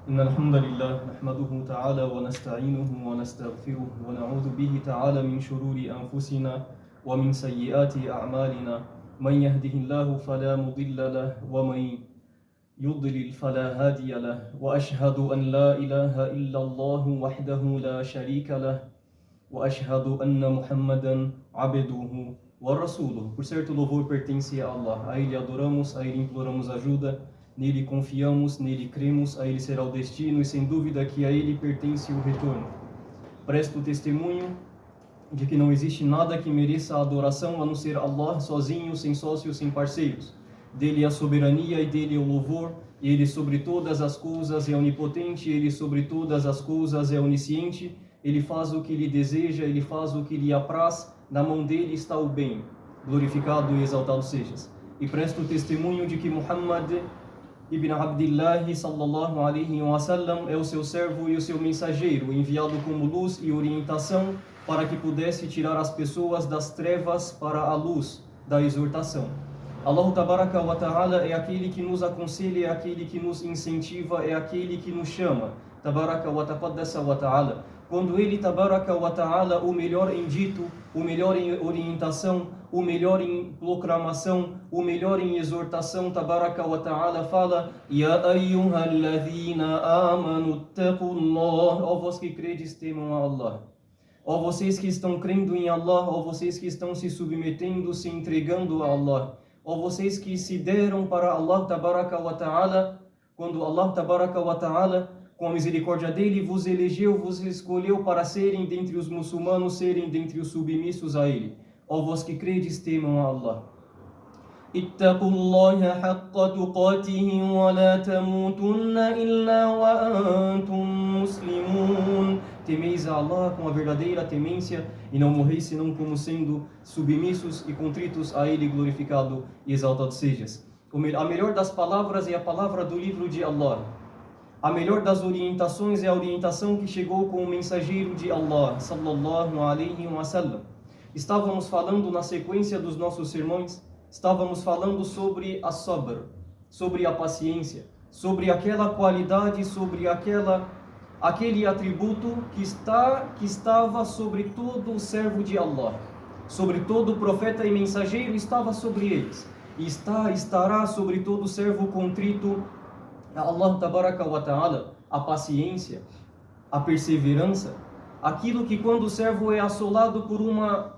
إن الحمد لله نحمده تعالى ونستعينه ونستغفره ونعوذ به تعالى من شرور أنفسنا ومن سيئات أعمالنا من يهده الله فلا مضل له ومن يضلل فلا هادي له وأشهد أن لا إله إلا الله وحده لا شريك له وأشهد أن محمدا عبده ورسوله. Por certo, louvor pertence a Allah. A Ele adoramos, a Ele imploramos ajuda, nele confiamos, nele cremos, a Ele será o destino e sem dúvida que a Ele pertence o retorno. Presto testemunho de que não existe nada que mereça a adoração a não ser Allah sozinho, sem sócios, sem parceiros. Dele é a soberania e dele é o louvor, e Ele sobre todas as coisas é onipotente, Ele sobre todas as coisas é onisciente, Ele faz o que Ele deseja, Ele faz o que Lhe apraz, na mão dele está o bem, glorificado e exaltado sejas. E presto testemunho de que Muhammad ibn Abdullah sallallahu alaihi wasallam é o seu servo e o seu mensageiro, enviado como luz e orientação para que pudesse tirar as pessoas das trevas para a luz da exortação. Allah Tabaraka wa Ta'ala é aquele que nos aconselha, é aquele que nos incentiva, é aquele que nos chama. Tabaraka wa Taqaddasa wa Ta'ala. Quando Ele, Tabaraka wa Ta'ala, o melhor em dito, o melhor em orientação, o melhor em proclamação, o melhor em exortação, Tabaraka wa Ta'ala fala: Ya ayyuhalladhina amanu taqullah. Ó vós que credes, temam a Allah. Ó vocês que estão crendo em Allah, ó vocês que estão se submetendo, se entregando a Allah. Ó vocês que se deram para Allah Tabaraka wa Ta'ala, quando Allah Tabaraka wa Ta'ala, com a misericórdia dele, vos elegeu, vos escolheu para serem dentre os muçulmanos, serem dentre os submissos a ele. Ó vós que credes, temam a Allah. Ittaqullaha haqqa tuqatihi wa la tamutunna illa wa antum muslimun. Temeis a Allah com a verdadeira temência e não morreis senão como sendo submissos e contritos a Ele, glorificado e exaltado sejas. A melhor das palavras é a palavra do livro de Allah. A melhor das orientações é a orientação que chegou com o mensageiro de Allah, sallallahu alaihi wasallam. Estávamos falando na sequência dos nossos sermões, estávamos falando sobre a sabr, sobre a paciência, sobre aquela qualidade, sobre aquele atributo que estava sobre todo o servo de Allah, sobre todo o profeta e mensageiro, estava sobre eles, e estará sobre todo o servo contrito a Allah Tabaraka wa Ta'ala, a paciência, a perseverança, aquilo que quando o servo é assolado por uma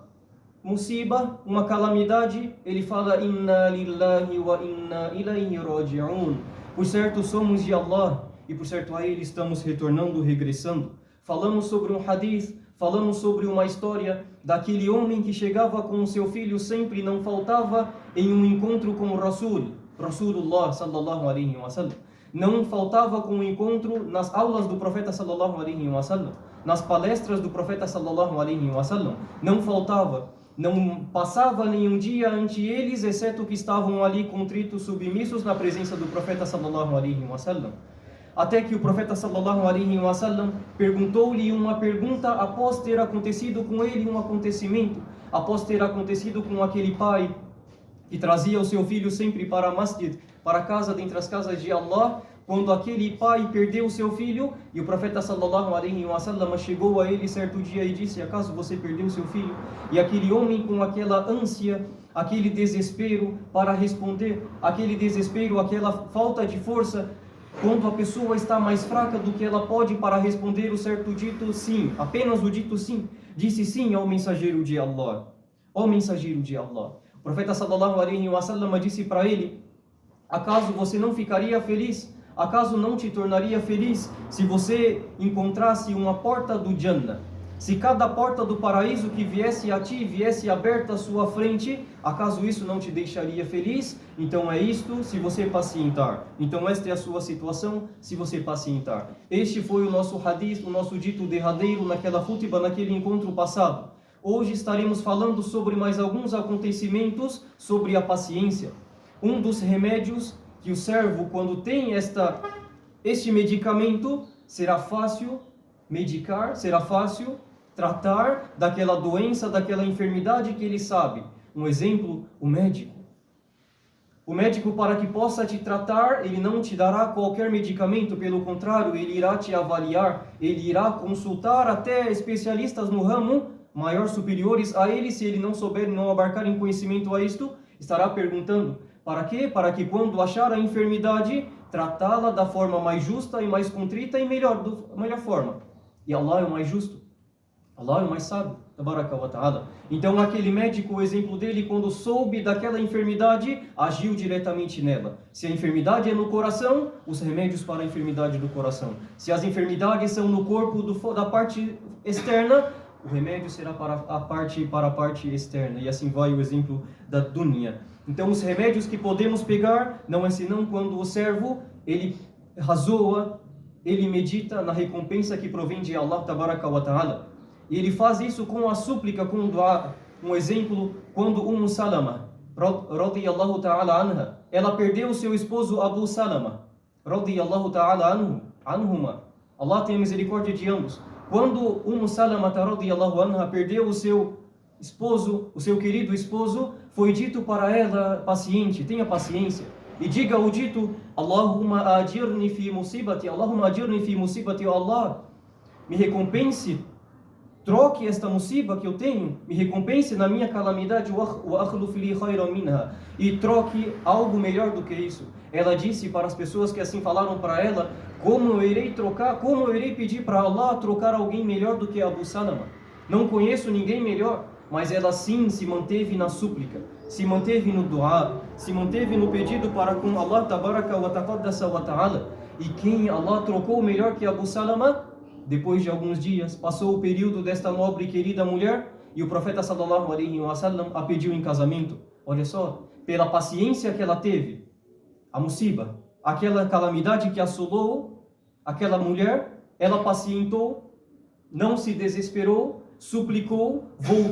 musiba, uma calamidade, ele fala: Inna lillahi wa inna ilayhi raji'un. Por certo somos de Allah e por certo a Ele estamos retornando, regressando. Falamos sobre um hadith, falamos sobre uma história daquele homem que chegava com o seu filho, sempre não faltava em um encontro com o Rasulullah sallallahu alaihi wasallam. Não faltava com o encontro nas aulas do profeta sallallahu alaihi wasallam, nas palestras do profeta sallallahu alaihi wasallam. Não faltava, não passava nenhum dia ante eles, exceto que estavam ali contritos, submissos na presença do profeta sallallahu alaihi wasallam. Até que o profeta sallallahu alaihi wasallam perguntou-lhe uma pergunta após ter acontecido com ele um acontecimento, após ter acontecido com aquele pai que trazia o seu filho sempre para a masjid, para a casa dentre as casas de Allah, quando aquele pai perdeu o seu filho, e o profeta sallallahu alaihi wasallam chegou a ele certo dia e disse: acaso você perdeu o seu filho? E aquele homem com aquela ânsia, aquele desespero para responder, aquele desespero, aquela falta de força, quando a pessoa está mais fraca do que ela pode para responder o certo dito sim, apenas o dito sim, disse sim ao mensageiro de Allah. Ó mensageiro de Allah. O profeta sallallahu alaihi wasallam disse para ele: acaso você não ficaria feliz? Acaso não te tornaria feliz se você encontrasse uma porta do Jannah? Se cada porta do paraíso que viesse a ti, viesse aberta à sua frente, acaso isso não te deixaria feliz? Então é isto, se você pacientar. Então esta é a sua situação, se você pacientar. Este foi o nosso hadith, o nosso dito derradeiro naquela khutbah, naquele encontro passado. Hoje estaremos falando sobre mais alguns acontecimentos sobre a paciência. Um dos remédios que o servo, quando tem este medicamento, será fácil medicar, será fácil tratar daquela doença, daquela enfermidade que ele sabe. Um exemplo, o médico. O médico, para que possa te tratar, ele não te dará qualquer medicamento, pelo contrário, ele irá te avaliar, ele irá consultar até especialistas no ramo, maior superiores a ele, se ele não souber, não abarcar em conhecimento a isto, estará perguntando, para quê? Para que quando achar a enfermidade, tratá-la da forma mais justa e mais contrita e melhor forma. E Allah é o mais justo, Allah é o mais sábio, tabaraka wa ta'ala. Então aquele médico, o exemplo dele, quando soube daquela enfermidade, agiu diretamente nela. Se a enfermidade é no coração, os remédios para a enfermidade do coração. Se as enfermidades são no corpo da parte externa, o remédio será para a parte externa. E assim vai o exemplo da dunya. Então os remédios que podemos pegar não é senão quando o servo, ele razoa, ele medita na recompensa que provém de Allah tabaraka wa ta'ala. E ele faz isso com a súplica, com o dua. Um exemplo, quando Salama, radiyallahu ta'ala anha, ela perdeu o seu esposo Abu Salama, radiyallahu ta'ala anhuma. Allah tenha misericórdia de ambos. Quando Salama, radiyallahu anha, perdeu o seu esposo, o seu querido esposo, foi dito para ela, paciente, tenha paciência. E diga o dito, Allahumma ajirni fi musibati, Allahumma ajirni fi musibati, Allah, me recompense, troque esta musiba que eu tenho, me recompense na minha calamidade, e troque algo melhor do que isso. Ela disse para as pessoas que assim falaram para ela, como eu irei pedir para Allah trocar alguém melhor do que Abu Salama? Não conheço ninguém melhor. Mas ela sim se manteve na súplica, se manteve no dua, se manteve no pedido para com Allah tabaraka wa ta'ala. E quem Allah trocou melhor que Abu Salama? Depois de alguns dias, passou o período desta nobre e querida mulher, e o profeta sallallahu alaihi wasallam a pediu em casamento. Olha só, pela paciência que ela teve, a musiba, aquela calamidade que assolou aquela mulher, ela pacientou, não se desesperou, suplicou, voltou